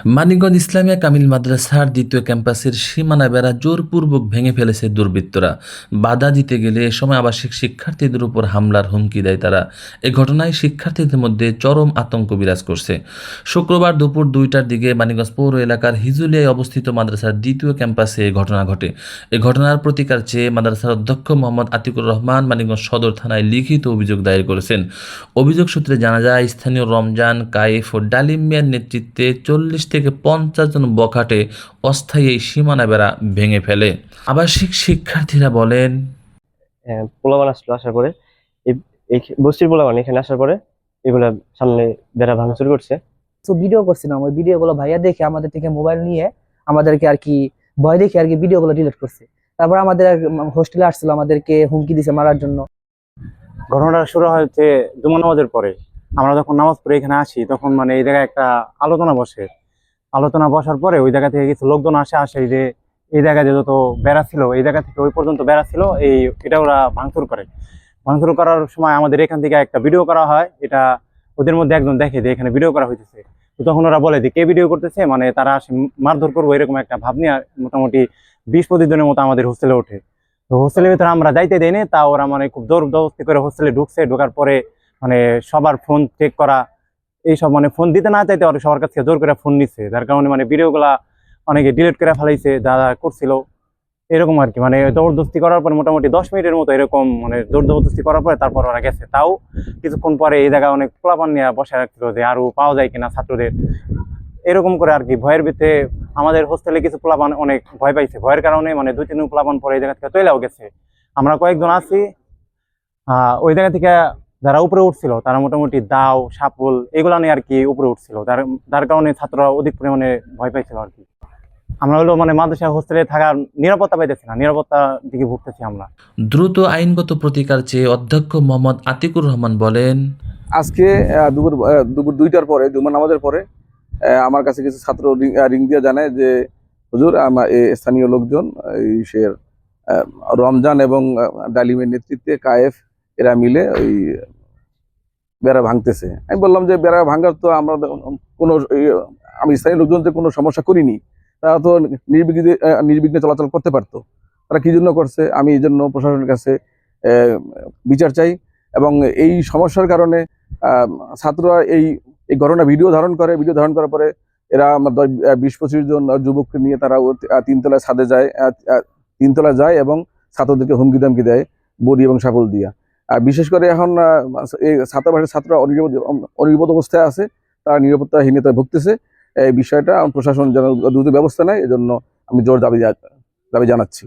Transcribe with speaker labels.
Speaker 1: মানিকগঞ্জ ইসলামিয়া কামিল মাদ্রাসার দ্বিতীয় ক্যাম্পাসের সীমানা বেড়া জোরপূর্বক ভেঙে ফেলেছে দুর্বৃত্তরা। বাধা দিতে গেলে এ সময় আবাসিক শিক্ষার্থীদের উপর হামলার হুমকি দেয় তারা। এ ঘটনায় শিক্ষার্থীদের মধ্যে চরম আতঙ্ক বিরাজ করছে। শুক্রবার দুপুর 2টার দিকে মানিকগঞ্জ পৌর এলাকার হিজুলিয়ায় অবস্থিত মাদ্রাসার দ্বিতীয় ক্যাম্পাসে এ ঘটনা ঘটে। এ ঘটনার প্রতিকার চেয়ে মাদ্রাসার অধ্যক্ষ মোহাম্মদ আতিকুর রহমান মানিকগঞ্জ সদর থানায় লিখিত অভিযোগ দায়ের করেছেন। অভিযোগ সূত্রে জানা যায়, স্থানীয় রমজান, কায়েফ ও ডালিম মিয়ার নেতৃত্বে 40 থেকে 50 জন বখাটে অস্থায়ী এই সীমানা বেড়া ভেঙে ফেলে। আবাসিক শিক্ষার্থীরা বলেন,
Speaker 2: পোলাপান আসলো, আসার পরে এই এই বস্তির পোলাপান এখানে আসার পরে এগুলা সামনে বেড়া ভাঙচুর করছে।
Speaker 3: তো ভিডিও করছিলাম, ওই ভিডিও গুলো ভাইয়া দেখে আমাদের থেকে মোবাইল নিয়ে আমাদেরকে আর কি ভয় দেখে আর কি ভিডিও গুলো ডিলিট করছে। তারপর আমাদের হোস্টেলে আসছিল, আমাদেরকে হুমকি দিছে মারার জন্য।
Speaker 4: ঘটনাটা শুরু হয়েছে জুমা নামাজের পরে। আমরা যখন নামাজ পড়ে এখানে আসি তখন মানে এই জায়গায় একটা আলোচনা বসে। আলোচনা বসার পরে ওই জায়গা থেকে কিছু লোকজন আসে যে এই জায়গায় যে যত বেড়া ছিল এই জায়গা থেকে ওই পর্যন্ত বেড়া ছিল এটা ওরা ভাঙচুর করে। ভাঙচুর করার সময় আমাদের এখান থেকে একটা ভিডিও করা হয়। এটা ওদের মধ্যে একজন দেখে যে এখানে ভিডিও করা হইতেছে। তো তখন ওরা বলে যে কে ভিডিও করতেছে, মানে তারা মারধর করবো এরকম একটা ভাব নিয়ে মোটামুটি 20-25 জনের মতো আমাদের হোস্টেলে ওঠে। তো হোস্টেলের ভিতরে আমরা যাইতে দেয়নি, তা ওরা মানে খুব জোর জবরদস্তি করে হোস্টেলে ঢুকছে। ঢোকার পরে মানে সবার ফোন চেক করা, এইসব মানে ফোন দিতে না চাইতে ওরা সবার কাছে জোর করে ফোন নিচ্ছে, যার কারণে মানে ভিডিওগুলা অনেকে ডিলিট করে ফেলাইছে যারা করছিল। এরকম আর কি, মানে জবরদস্তি করার পরে মোটামুটি 10 মিনিটের মতো এরকম মানে জোর জবরদস্তি করার পরে তারপর ওরা গেছে। তাও কিছুক্ষণ পরে এই জায়গায় অনেক পোলাপান নিয়ে বসে রাখছিল যে আরো পাওয়া যায় কিনা ছাত্রদের, এরকম করে আর কি। ভয়ের ভিতরে আমাদের হোস্টেলে কিছু পোলাপান অনেক ভয় পাইছে। ভয়ের কারণে মানে 2-3 পোলাপান পরে এই জায়গা থেকে চলেও গেছে। আমরা কয়েকজন আছি ওই জায়গা থেকে, যারা উপরে উঠছিল তারা মোটামুটি দাও সাপল এগুলা নিয়ে আর কি উপরে উঠছিল, যার কারণে ছাত্ররা অধিক পরিমাণে ভয় পাইছিল আর কি। আমরা হলো মানে মাদ্রাসা হোস্টেলে থাকার নিরাপত্তা পাইতেছি না, নিরাপত্তার দিকে ভুগতেছি আমরা।
Speaker 1: দ্রুত আইনগত প্রতিকার চেয়ে অধ্যক্ষ মোহাম্মদ আতিকুর রহমান বলেন,
Speaker 5: আজকে দুপুর 2টার পরে জুমার নামাজের পরে আমার কাছে কিছু ছাত্র রিং দিয়ে জানায় যে হুজুর, আমার স্থানীয় লোকজন রমজান এবং ডালিমের নেতৃত্বে কায়েফ এরা মিলে ওই বেড়া ভাঙতেছে। আমি বললাম যে বেড়া ভাঙার তো আমরা কোনো আমি স্থানীয় লোকজন যে কোনো সমস্যা করিনি, তারা তো নির্বিঘ্নে চলাচল করতে পারতো। তারা কি জন্য করছে, আমি এই জন্য প্রশাসনের কাছে বিচার চাই। এবং এই সমস্যার কারণে ছাত্ররা এই ঘটনা ভিডিও ধারণ করার পরে এরা 20-25 জন যুবককে নিয়ে তারা তিনতলায় যায় এবং ছাত্রদেরকে হুমকি দামকি দেয় বডি এবং সাপল দিয়া। বিশেষ করে এখন এই ছাত্ররা অনিরাপদ অবস্থায় আছে, তারা নিরাপত্তাহীনতায় ভুগতেছে। এই বিষয়টা প্রশাসন যেন দ্রুত ব্যবস্থা নেয়, এজন্য আমি জোর দাবি জানাচ্ছি।